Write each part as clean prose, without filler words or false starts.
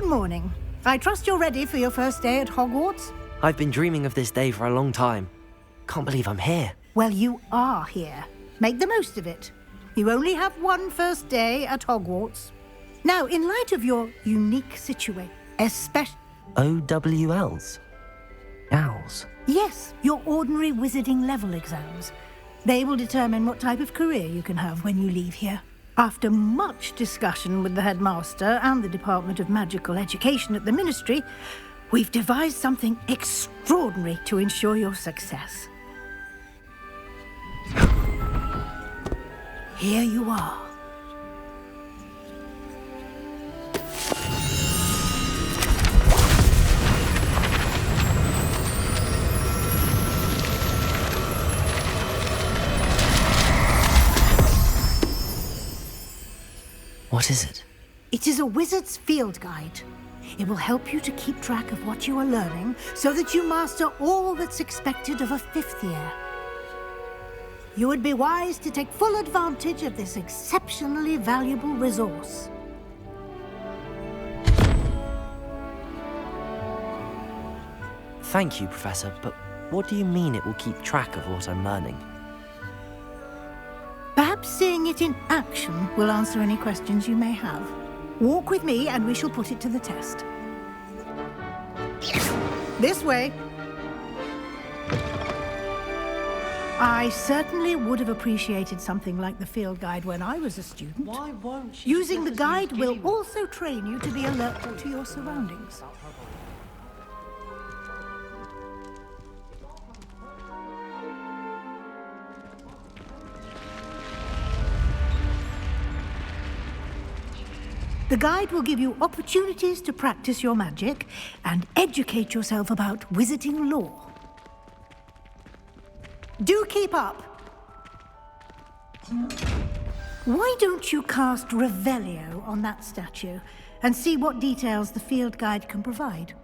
Good morning. I trust you're ready for your first day at Hogwarts? I've been dreaming of this day for a long time. Can't believe I'm here. Well, you are here. Make the most of it. You only have one first day at Hogwarts. Now, in light of your unique situation, especially... OWLs? Owls? Yes, your ordinary wizarding level exams. They will determine what type of career you can have when you leave here. After much discussion with the headmaster and the Department of Magical Education at the Ministry, we've devised something extraordinary to ensure your success. Here you are. What is it? It is a wizard's field guide. It will help you to keep track of what you are learning so that you master all that's expected of a fifth year. You would be wise to take full advantage of this exceptionally valuable resource. Thank you, Professor, but what do you mean it will keep track of what I'm learning? Perhaps seeing it in action will answer any questions you may have. Walk with me and we shall put it to the test. This way. I certainly would have appreciated something like the field guide when I was a student. Why won't you? Using the guide will also train you to be alert to your surroundings. The guide will give you opportunities to practice your magic and educate yourself about wizarding lore. Do keep up. Why don't you cast Revelio on that statue and see what details the field guide can provide?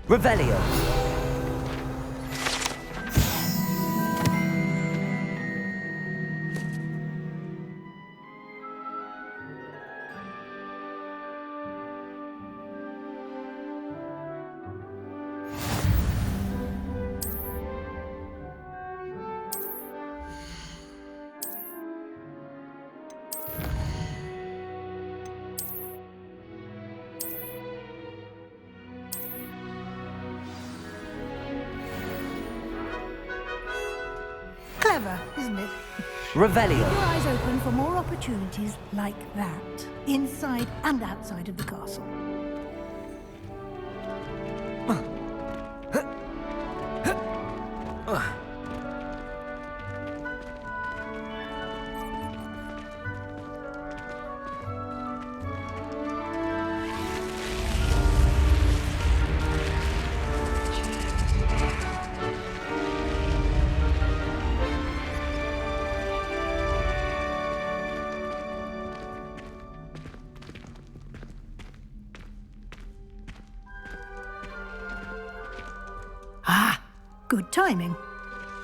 Revelio! Clever, isn't it? Revelio! Keep your eyes open for more opportunities like that, inside and outside of the castle. Ah, good timing.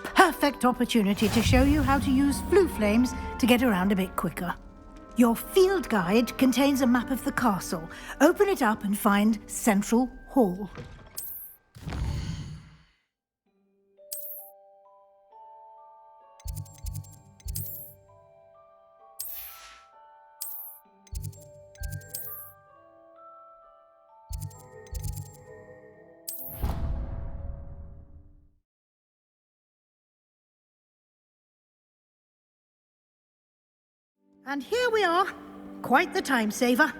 Perfect opportunity to show you how to use flue flames to get around a bit quicker. Your field guide contains a map of the castle. Open it up and find Central Hall. And here we are. Quite the time saver.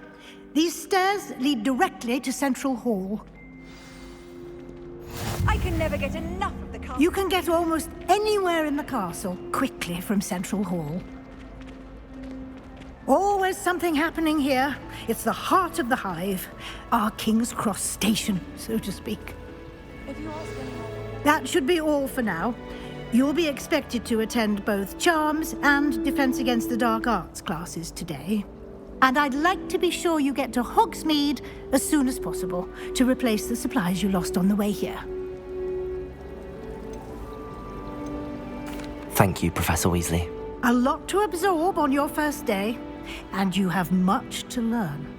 These stairs lead directly to Central Hall. I can never get enough of the castle. You can get almost anywhere in the castle quickly from Central Hall. Always something happening here. It's the heart of the hive. Our King's Cross station, so to speak. If you ask anyone... That should be all for now. You'll be expected to attend both Charms and Defense Against the Dark Arts classes today. And I'd like to be sure you get to Hogsmeade as soon as possible to replace the supplies you lost on the way here. Thank you, Professor Weasley. A lot to absorb on your first day, and you have much to learn.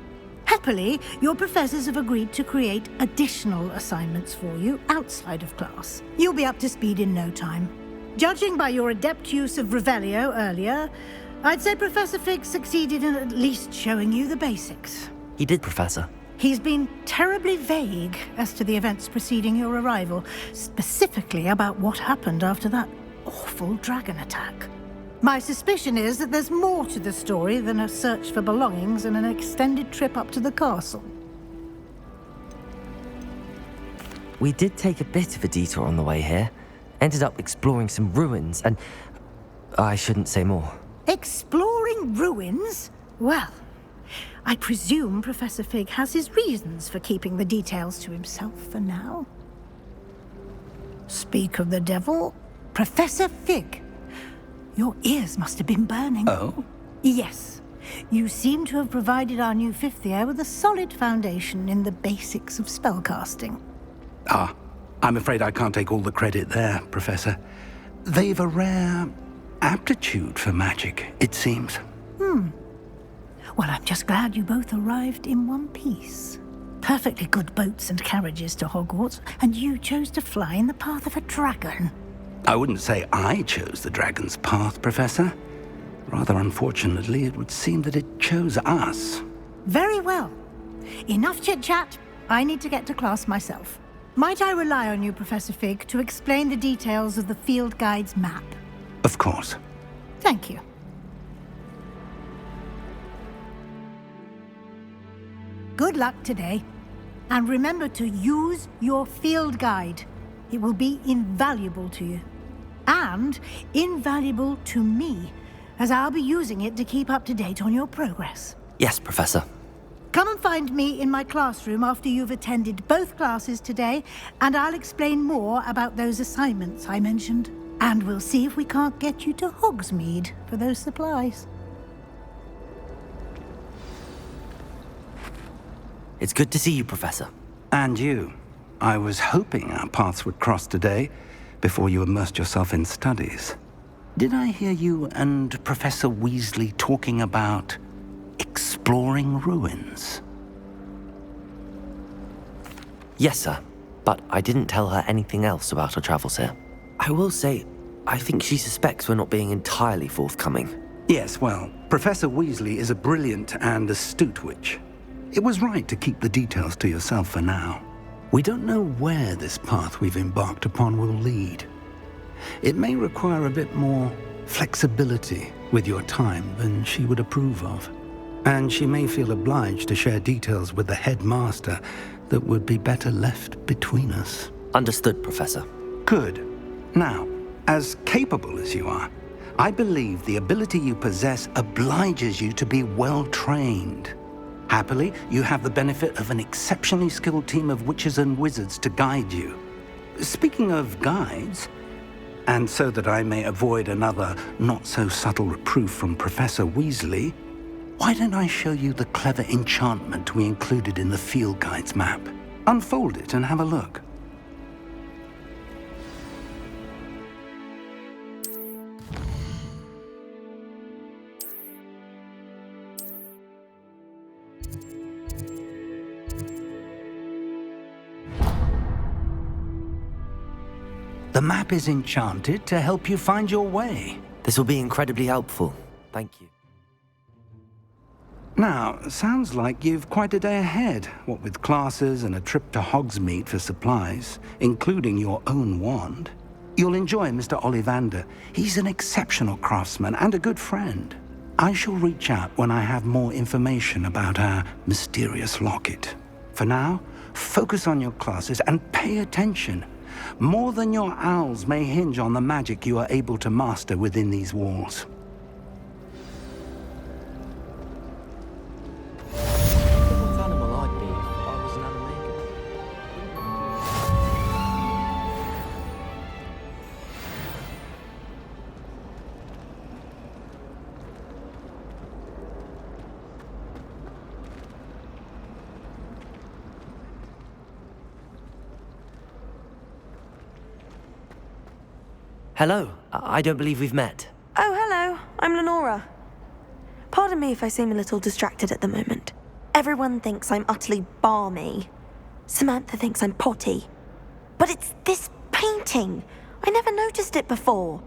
Happily, your professors have agreed to create additional assignments for you outside of class. You'll be up to speed in no time. Judging by your adept use of Revelio earlier, I'd say Professor Fig succeeded in at least showing you the basics. He did, Professor. He's been terribly vague as to the events preceding your arrival, specifically about what happened after that awful dragon attack. My suspicion is that there's more to the story than a search for belongings and an extended trip up to the castle. We did take a bit of a detour on the way here. Ended up exploring some ruins and... I shouldn't say more. Exploring ruins? Well, I presume Professor Fig has his reasons for keeping the details to himself for now. Speak of the devil, Professor Fig. Your ears must have been burning. Oh? Yes. You seem to have provided our new fifth year with a solid foundation in the basics of spellcasting. Ah, I'm afraid I can't take all the credit there, Professor. They've a rare aptitude for magic, it seems. Well, I'm just glad you both arrived in one piece. Perfectly good boats and carriages to Hogwarts, and you chose to fly in the path of a dragon. I wouldn't say I chose the dragon's path, Professor. Rather unfortunately, it would seem that it chose us. Very well. Enough chit-chat. I need to get to class myself. Might I rely on you, Professor Fig, to explain the details of the field guide's map? Of course. Thank you. Good luck today. And remember to use your field guide. It will be invaluable to you. And invaluable to me, as I'll be using it to keep up to date on your progress. Yes, Professor. Come and find me in my classroom after you've attended both classes today, and I'll explain more about those assignments I mentioned. And we'll see if we can't get you to Hogsmeade for those supplies. It's good to see you, Professor. And you. I was hoping our paths would cross today, before you immersed yourself in studies. Did I hear you and Professor Weasley talking about exploring ruins? Yes, sir. But I didn't tell her anything else about our travels here. I will say, I think she suspects we're not being entirely forthcoming. Yes, well, Professor Weasley is a brilliant and astute witch. It was right to keep the details to yourself for now. We don't know where this path we've embarked upon will lead. It may require a bit more flexibility with your time than she would approve of. And she may feel obliged to share details with the headmaster that would be better left between us. Understood, Professor. Good. Now, as capable as you are, I believe the ability you possess obliges you to be well trained. Happily, you have the benefit of an exceptionally skilled team of witches and wizards to guide you. Speaking of guides, and so that I may avoid another not-so-subtle reproof from Professor Weasley, why don't I show you the clever enchantment we included in the field guide's map? Unfold it and have a look. The map is enchanted to help you find your way. This will be incredibly helpful. Thank you. Now, sounds like you've quite a day ahead, what with classes and a trip to Hogsmeade for supplies, including your own wand. You'll enjoy Mr. Ollivander. He's an exceptional craftsman and a good friend. I shall reach out when I have more information about our mysterious locket. For now, focus on your classes and pay attention. More than your owls may hinge on the magic you are able to master within these walls. What animal I'd be if I was an animagus? Hello. I don't believe we've met. Oh, hello. I'm Lenora. Pardon me if I seem a little distracted at the moment. Everyone thinks I'm utterly balmy. Samantha thinks I'm potty. But it's this painting. I never noticed it before.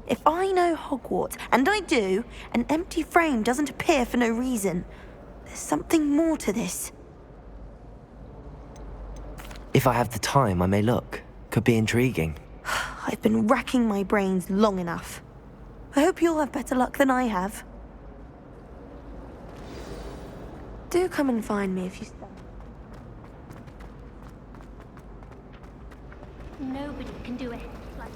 If I know Hogwarts, and I do, an empty frame doesn't appear for no reason. There's something more to this. If I have the time, I may look. Could be intriguing. I've been racking my brains long enough. I hope you'll have better luck than I have. Do come and find me if you stumble. Nobody can do it like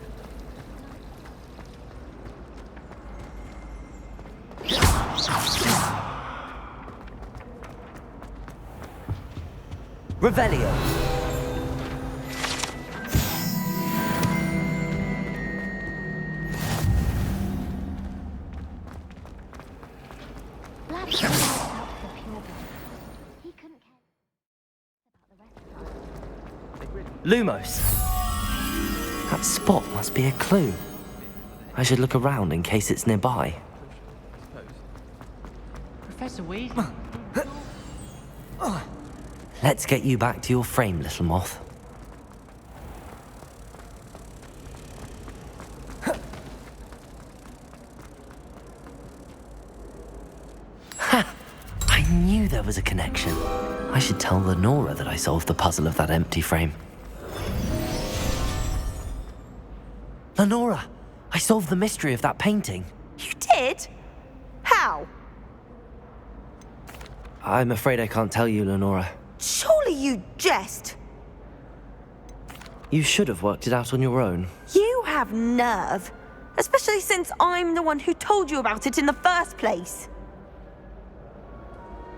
Revelio. Black was out for pure blood. He couldn't care about the rest of us. Lumos. That spot must be a clue. I should look around in case it's nearby. Professor Weasley. Let's get you back to your frame, little moth. Ha! I knew there was a connection. I should tell Lenora that I solved the puzzle of that empty frame. Lenora, I solved the mystery of that painting. You did? How? I'm afraid I can't tell you, Lenora. Surely you jest. You should have worked it out on your own. You have nerve. Especially since I'm the one who told you about it in the first place.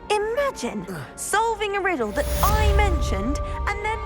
Imagine solving a riddle that I mentioned and then